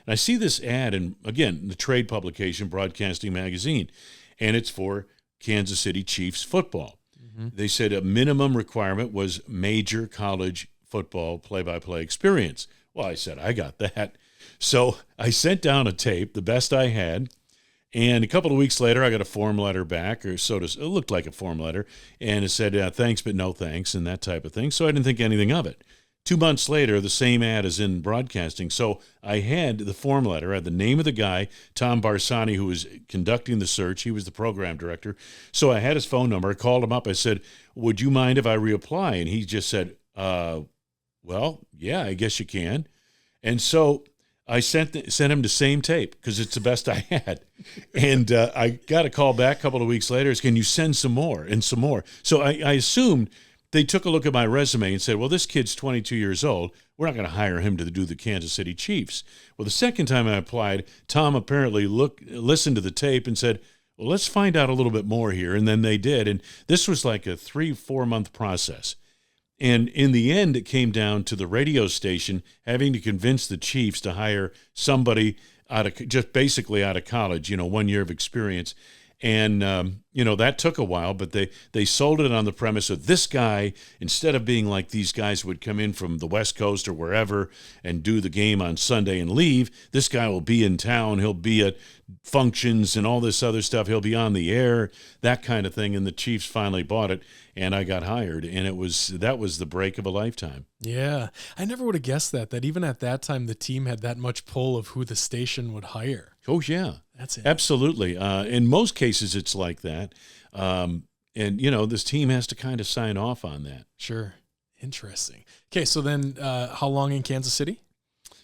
And I see this ad in, again, the trade publication, Broadcasting Magazine, and it's for Kansas City Chiefs football. They said a minimum requirement was major college football play-by-play experience. Well, I said, I got that. So I sent down a tape, the best I had, and a couple of weeks later, I got a form letter back, or it looked like a form letter, and it said, thanks, but no thanks, and that type of thing. So I didn't think anything of it. 2 months later, the same ad is in broadcasting. So I had the form letter, I had the name of the guy, Tom Barsani, who was conducting the search. He was the program director. So I had his phone number. I called him up. I said, would you mind if I reapply? And he just said, well, yeah, I guess you can. And so I sent him the same tape because it's the best I had. And I got a call back a couple of weeks later. Can you send some more and some more? So I assumed they took a look at my resume and said, well, this kid's 22 years old. We're not going to hire him to do the Kansas City Chiefs. Well, the second time I applied, Tom apparently listened to the tape and said, well, let's find out a little bit more here. And then they did. And this was like a 3-4 month process. And in the end, it came down to the radio station having to convince the Chiefs to hire somebody just basically out of college, 1 year of experience. And, that took a while, but they sold it on the premise of this guy, instead of being like these guys would come in from the West Coast or wherever and do the game on Sunday and leave, this guy will be in town. He'll be at functions and all this other stuff. He'll be on the air, that kind of thing. And the Chiefs finally bought it, and I got hired. And that was the break of a lifetime. Yeah. I never would have guessed that even at that time, the team had that much pull of who the station would hire. Oh, yeah. That's it. Absolutely. In most cases, it's like that. And, this team has to kind of sign off on that. Sure. Interesting. Okay, so then how long in Kansas City?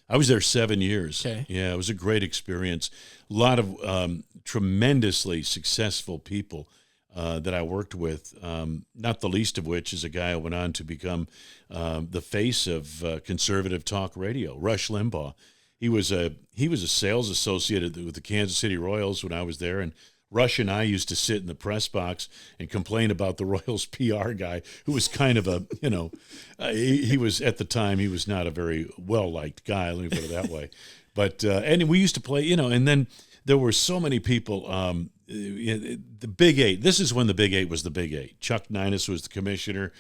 I was there 7 years. Okay. Yeah, it was a great experience. A lot of tremendously successful people that I worked with, not the least of which is a guy who went on to become the face of conservative talk radio, Rush Limbaugh. He was a sales associate with the Kansas City Royals when I was there, and Rush and I used to sit in the press box and complain about the Royals PR guy, who was kind of a, he was, at the time, he was not a very well-liked guy, let me put it that way. But, and we used to play, and then there were so many people, the Big Eight. This is when the Big Eight was the Big Eight. Chuck Ninus was the commissioner.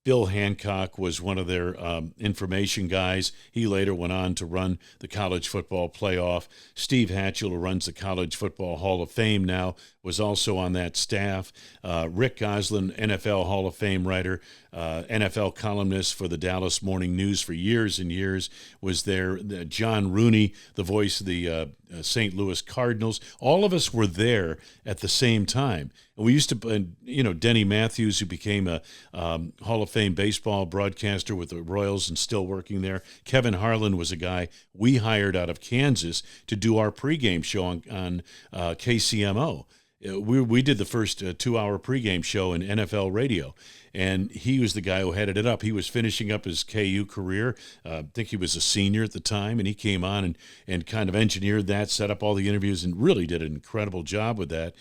Bill Hancock was one of their information guys. He later went on to run the college football playoff. Steve Hatchell, who runs the College Football Hall of Fame now, was also on that staff. Rick Goslin, NFL Hall of Fame writer, NFL columnist for the Dallas Morning News for years and years, was there. John Rooney, the voice of the St. Louis Cardinals. All of us were there at the same time. And we used to, Denny Matthews, who became a Hall of Fame baseball broadcaster with the Royals and still working there. Kevin Harlan was a guy we hired out of Kansas to do our pregame show on KCMO. We did the first 2-hour pregame show in NFL radio, and he was the guy who headed it up. He was finishing up his KU career. I think he was a senior at the time, and he came on and kind of engineered that, set up all the interviews, and really did an incredible job with that.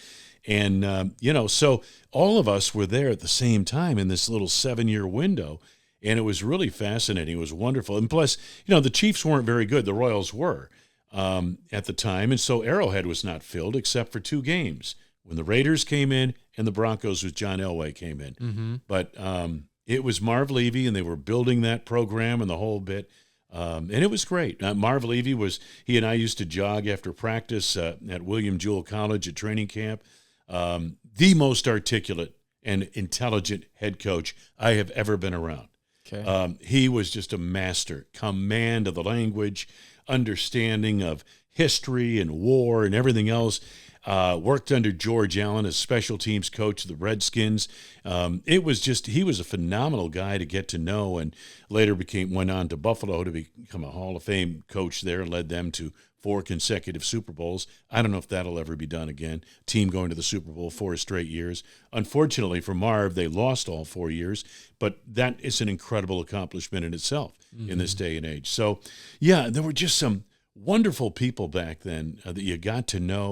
And, so all of us were there at the same time in this little 7-year window, and it was really fascinating. It was wonderful. And plus, the Chiefs weren't very good. The Royals were at the time, and so Arrowhead was not filled except for 2 games, when the Raiders came in and the Broncos with John Elway came in. Mm-hmm. But it was Marv Levy, and they were building that program and the whole bit. And it was great. Marv Levy he and I used to jog after practice at William Jewell College at training camp. The most articulate and intelligent head coach I have ever been around. Okay. He was just a master, command of the language, understanding of history and war and everything else. Worked under George Allen as special teams coach of the Redskins. He was a phenomenal guy to get to know, and later went on to Buffalo to become a Hall of Fame coach there, led them to 4 consecutive Super Bowls. I don't know if that'll ever be done again. Team going to the Super Bowl 4 straight years. Unfortunately for Marv, they lost all 4 years, but that is an incredible accomplishment in itself in this day and age. So, yeah, there were just some wonderful people back then that you got to know.